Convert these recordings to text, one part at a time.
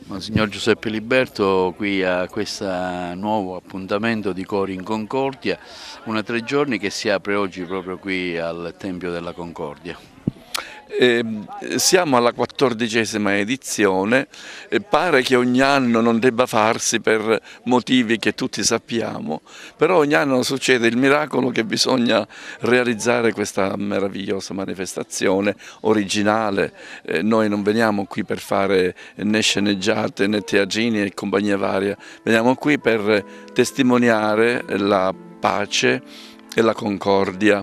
Monsignor Giuseppe Liberto qui a questo nuovo appuntamento di Cori in Concordia, una 3 giorni che si apre oggi proprio qui al Tempio della Concordia. Siamo alla 14ª edizione e pare che ogni anno non debba farsi per motivi che tutti sappiamo, però ogni anno succede il miracolo che bisogna realizzare questa meravigliosa manifestazione originale. Noi non veniamo qui per fare né sceneggiate né teatrini e compagnia varia, veniamo qui per testimoniare la pace e la concordia.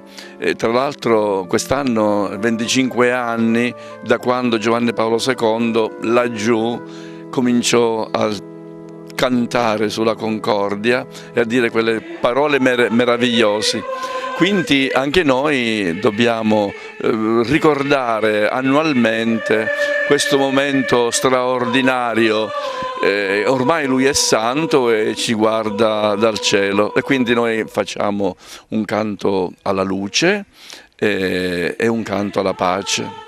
Tra l'altro quest'anno 25 anni da quando Giovanni Paolo II laggiù cominciò a cantare sulla concordia e a dire quelle parole meravigliose. Quindi anche noi dobbiamo ricordare annualmente questo momento straordinario. Ormai lui è santo e ci guarda dal cielo e quindi noi facciamo un canto alla luce e un canto alla pace.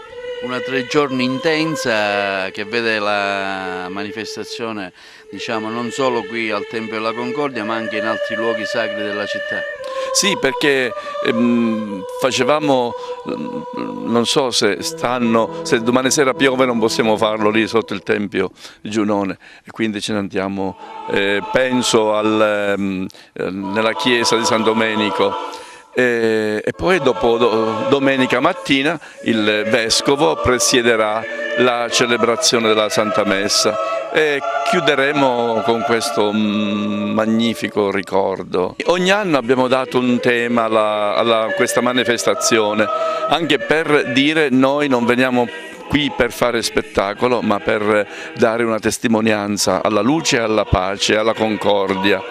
Una 3 giorni intensa che vede la manifestazione, diciamo, non solo qui al Tempio della Concordia ma anche in altri luoghi sacri della città. Sì, perché facevamo, non so se domani sera piove non possiamo farlo lì sotto il Tempio di Giunone e quindi ce ne andiamo, penso, nella chiesa di San Domenico. E poi dopo domenica mattina il Vescovo presiederà la celebrazione della Santa Messa e chiuderemo con questo magnifico ricordo. Ogni anno abbiamo dato un tema a questa manifestazione, anche per dire noi non veniamo qui per fare spettacolo, ma per dare una testimonianza alla luce, alla pace, alla concordia.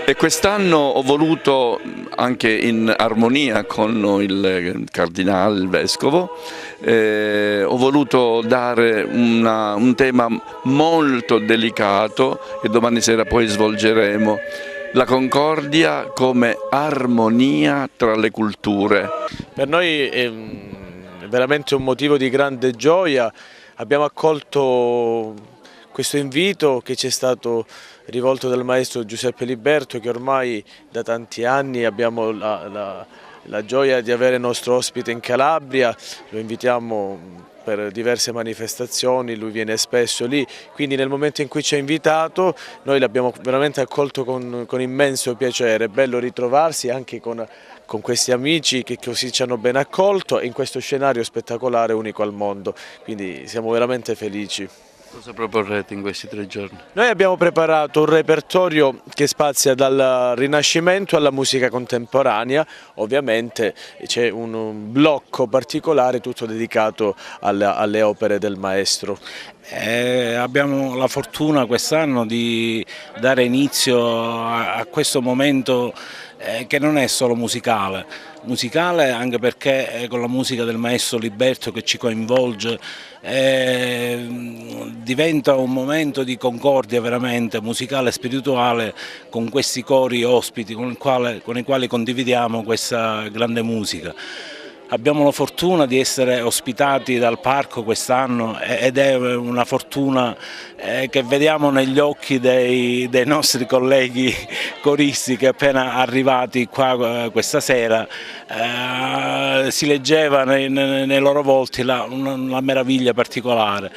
E quest'anno ho voluto, anche in armonia con il Cardinale, il Vescovo, ho voluto dare un tema molto delicato che domani sera poi svolgeremo. La concordia come armonia tra le culture. Per noi è veramente un motivo di grande gioia. Abbiamo accolto questo invito che ci è stato rivolto dal maestro Giuseppe Liberto, che ormai da tanti anni abbiamo la gioia di avere nostro ospite in Calabria. Lo invitiamo per diverse manifestazioni, lui viene spesso lì, quindi nel momento in cui ci ha invitato noi l'abbiamo veramente accolto con immenso piacere. È bello ritrovarsi anche con questi amici che così ci hanno ben accolto in questo scenario spettacolare unico al mondo, quindi siamo veramente felici. Cosa proporrete in questi 3 giorni? Noi abbiamo preparato un repertorio che spazia dal Rinascimento alla musica contemporanea, ovviamente c'è un blocco particolare tutto dedicato alle opere del maestro. Abbiamo la fortuna quest'anno di dare inizio a questo momento che non è solo musicale anche perché con la musica del maestro Liberto che ci coinvolge diventa un momento di concordia veramente musicale e spirituale con questi cori ospiti con i quali condividiamo questa grande musica. Abbiamo la fortuna di essere ospitati dal parco quest'anno ed è una fortuna che vediamo negli occhi dei nostri colleghi coristi che appena arrivati qua questa sera si leggeva nei loro volti una meraviglia particolare.